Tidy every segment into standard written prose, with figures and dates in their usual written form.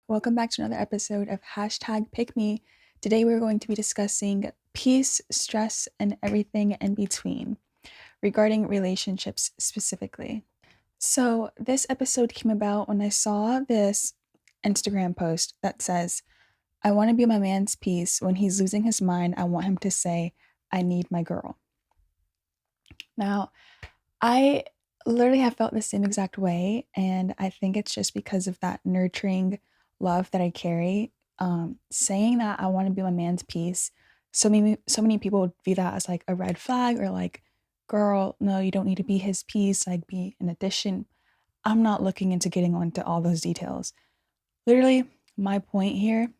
Welcome back to another episode of Hashtag Pick Me. Today we're going to be discussing peace, stress, and everything in between regarding relationships specifically. So, this episode came about when I saw this Instagram post that says, I want to be my man's peace. When he's losing his mind, I want him to say, I need my girl. Now, I literally have felt the same exact way, and I think it's just because of that nurturing love that I carry. Saying that I want to be my man's piece, so many people would view that as like a red flag or like, girl, no, you don't need to be his piece, like be an addition. I'm not looking into getting into all those details. Literally, my point here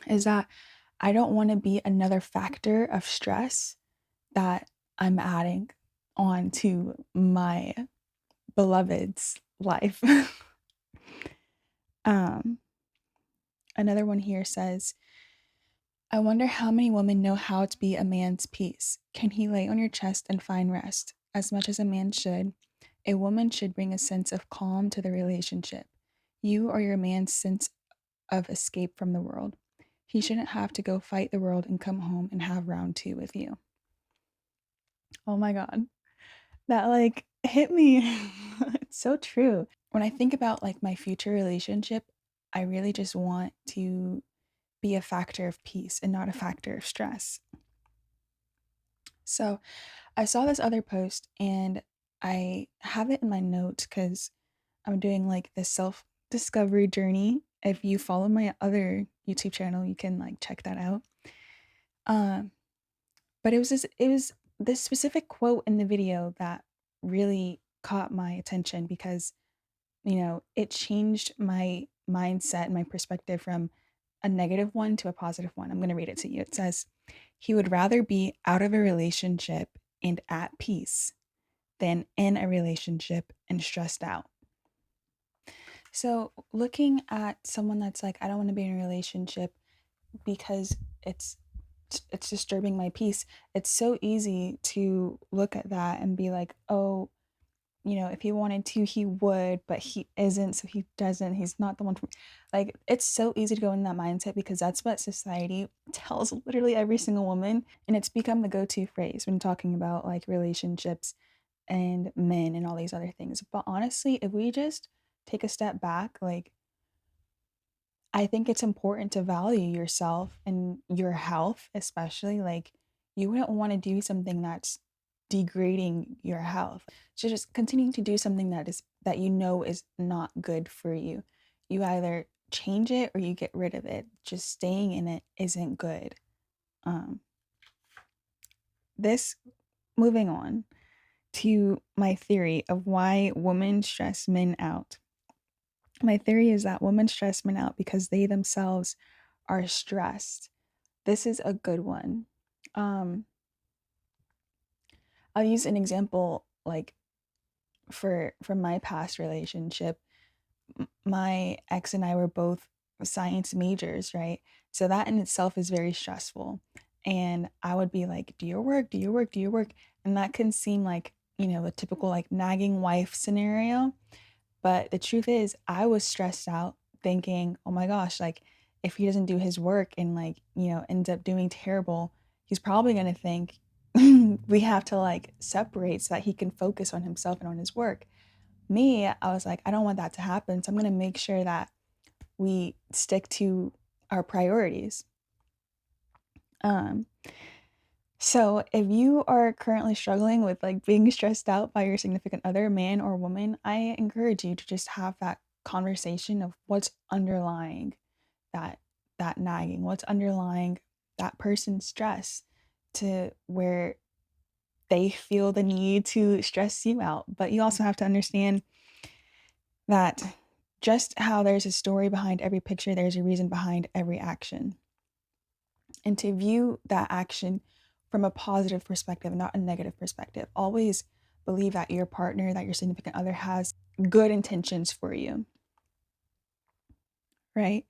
is that I don't want to be another factor of stress that I'm adding on to my beloved's life. um, Another one here says, I wonder how many women know how to be a man's peace. Can he lay on your chest and find rest? As much as a man should, a woman should bring a sense of calm to the relationship. You are your man's sense of escape from the world. He shouldn't have to go fight the world and come home and have round two with you. Oh my God. That like hit me. It's so true. When I think about like my future relationship, I really just want to be a factor of peace and not a factor of stress. So I saw this other post and I have it in my notes because I'm doing like this self discovery journey. If you follow my other YouTube channel, you can like check that out. Um, but it was this specific quote in the video that really caught my attention because it changed my mindset and my perspective from a negative one to a positive one. I'm going to read it to you. It says, he would rather be out of a relationship and at peace than in a relationship and stressed out. So, looking at someone that's like, I don't want to be in a relationship because it's it's disturbing my peace. It's so easy to look at that and be like, oh, if he wanted to, he would, but he isn't, so he doesn't. He's not the one for me. Like, it's so easy to go in that mindset because that's what society tells literally every single woman. And it's become the go to phrase when talking about like relationships and men and all these other things. But honestly, if we just take a step back, like, I think it's important to value yourself and your health, especially. Like, you wouldn't want to do something that's degrading your health. So just continuing to do something that is not good for you. You either change it or you get rid of it. Just staying in it isn't good. Um, this moving on to my theory of why women stress men out. My theory is that women stress men out because they themselves are stressed. This is a good one. Um, I'll use an example like from my past relationship. My ex and I were both science majors, right? So that in itself is very stressful. And I would be like, do your work, do your work, do your work. And that can seem like, a typical like nagging wife scenario. But the truth is, I was stressed out thinking, oh my gosh, like if he doesn't do his work and like, ends up doing terrible, he's probably going to think we have to like separate so that he can focus on himself and on his work. Me, I was like, I don't want that to happen. So I'm going to make sure that we stick to our priorities. Um, so if you are currently struggling with like being stressed out by your significant other, man or woman, I encourage you to just have that conversation of what's underlying that that nagging, what's underlying that person's stress to where they feel the need to stress you out. But you also have to understand that just how there's a story behind every picture, there's a reason behind every action. And to view that action from a positive perspective, not a negative perspective. Always believe that your partner, that your significant other has good intentions for you, right?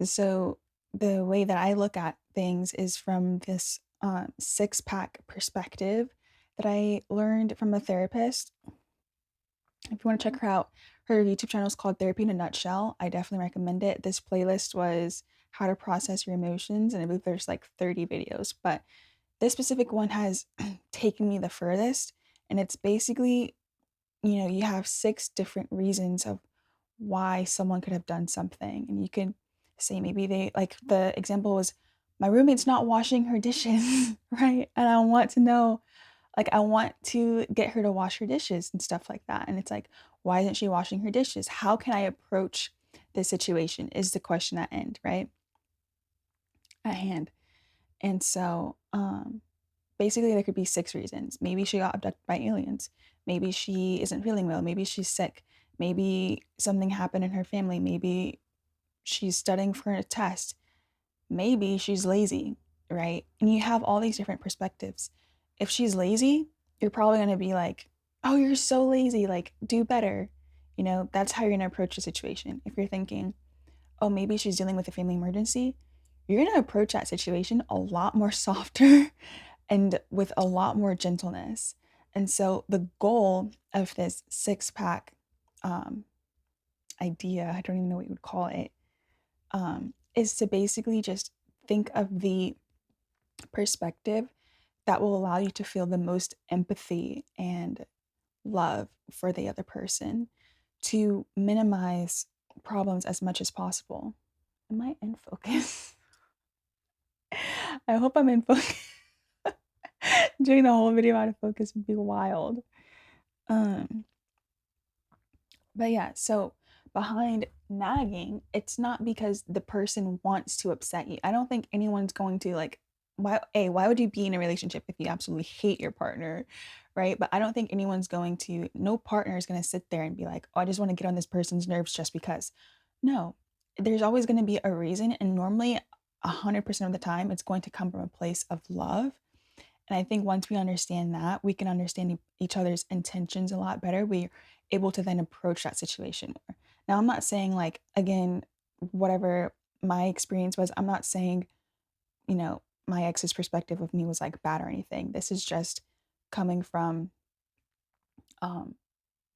So the way that I look at things is from this six pack perspective that I learned from a therapist. If you want to check her out, her YouTube channel is called Therapy in a Nutshell. I definitely recommend it. This playlist was how to process your emotions, and I believe there's like 30 videos, but this specific one has taken me the furthest. And it's basically, you have 6 different reasons of why someone could have done something. And you can say maybe they, like the example was, my roommate's not washing her dishes, right? And I want to know, like, I want to get her to wash her dishes and stuff like that. And it's like, why isn't she washing her dishes? How can I approach this situation? Is the question at end, right? At hand. And so, basically, there could be 6 reasons. Maybe she got abducted by aliens. Maybe she isn't feeling well. Maybe she's sick. Maybe something happened in her family. Maybe she's studying for a test. Maybe she's lazy, right? And you have all these different perspectives. If she's lazy, you're probably going to be like, oh, you're so lazy. Like, do better. That's how you're going to approach the situation. If you're thinking, oh, maybe she's dealing with a family emergency, you're going to approach that situation a lot more softer and with a lot more gentleness. And so the goal of this 6 pack um, idea, I don't even know what you would call it, is to basically just think of the perspective that will allow you to feel the most empathy and love for the other person, to minimize problems as much as possible. Am I in focus? I hope I'm in focus. Doing the whole video out of focus would be wild. Um, but yeah, so behind nagging, it's not because the person wants to upset you. I don't think anyone's going to like, why would you be in a relationship if you absolutely hate your partner, right? But I don't think anyone's going to, no partner is going to sit there and be like, oh, I just want to get on this person's nerves just because. No, there's always going to be a reason, and normally 100% of the time it's going to come from a place of love. And I think once we understand that, we can understand each other's intentions a lot better. We're able to then approach that situation more. Now, I'm not saying, like, again, whatever my experience was, I'm not saying, my ex's perspective of me was like bad or anything. This is just coming from um,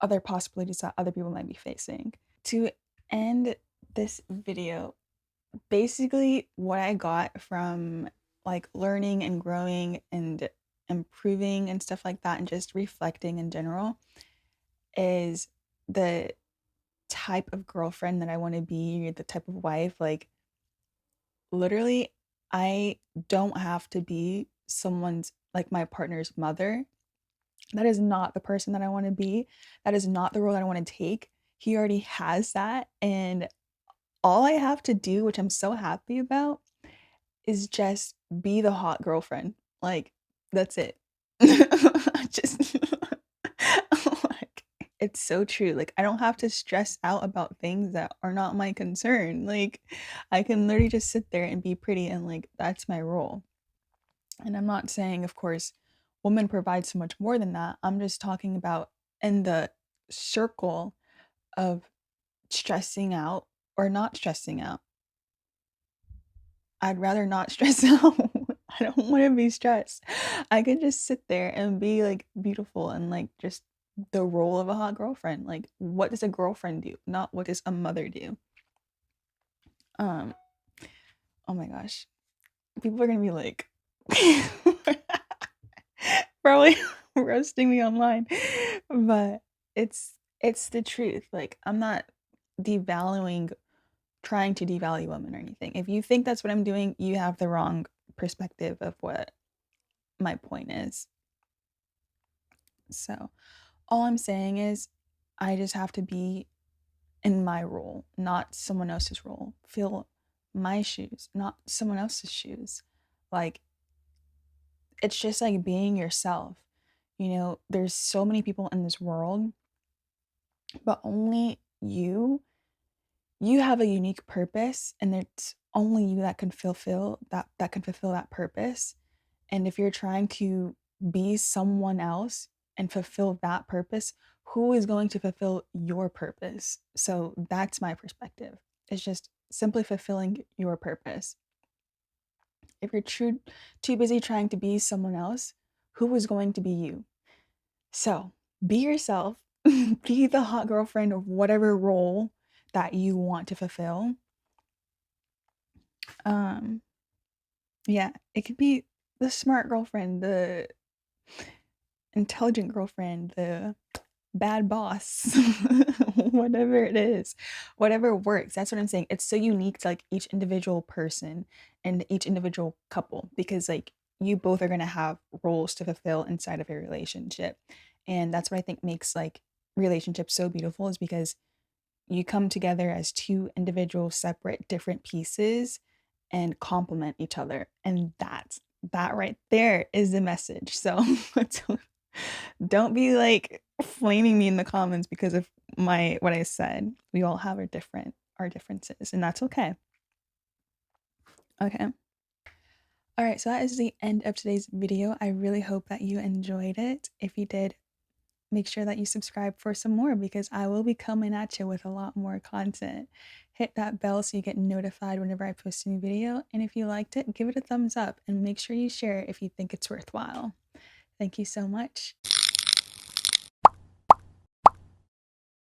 other possibilities that other people might be facing. To end this video, basically what I got from like learning and growing and improving and stuff like that and just reflecting in general is the type of girlfriend that I want to be, the type of wife. Like, literally, I don't have to be someone's, like, my partner's mother. That is not the person that I want to be. That is not the role that I want to take. He already has that. And all I have to do, which I'm so happy about, is just be the hot girlfriend. Like, that's it. Just like, it's so true. Like, I don't have to stress out about things that are not my concern. Like, I can literally just sit there and be pretty, and like that's my role. And I'm not saying, of course, women provide so much more than that. I'm just talking about in the circle of stressing out or not stressing out. I'd rather not stress out. I don't want to be stressed. I could just sit there and be like beautiful and like just the role of a hot girlfriend. Like, what does a girlfriend do? Not what does a mother do? Um, oh my gosh. People are gonna be like probably roasting me online. But it's the truth. Like, I'm not devaluing trying to devalue women or anything. If you think that's what I'm doing, you have the wrong perspective of what my point is. So, all I'm saying is I just have to be in my role, not someone else's role. Feel my shoes, not someone else's shoes. Like, it's just like being yourself. There's so many people in this world, but only you have a unique purpose, and it's only you that can fulfill that purpose. And if you're trying to be someone else and fulfill that purpose, who is going to fulfill your purpose? So that's my perspective. It's just simply fulfilling your purpose. If you're too busy trying to be someone else, who is going to be you? So be yourself, be the hot girlfriend of whatever role that you want to fulfill. Um, yeah, it could be the smart girlfriend, the intelligent girlfriend, the bad boss, whatever it is, whatever works. That's what I'm saying. It's so unique to like each individual person and each individual couple because like you both are going to have roles to fulfill inside of a relationship. And that's what I think makes like relationships so beautiful is because you come together as two individual separate different pieces and complement each other. And that right there is the message. So don't be like flaming me in the comments because of my what I said. We all have our differences, and that's okay. Okay. All right, so that is the end of today's video. I really hope that you enjoyed it. If you did, make sure that you subscribe for some more because I will be coming at you with a lot more content. Hit that bell so you get notified whenever I post a new video. And if you liked it, give it a thumbs up and make sure you share it if you think it's worthwhile. Thank you so much.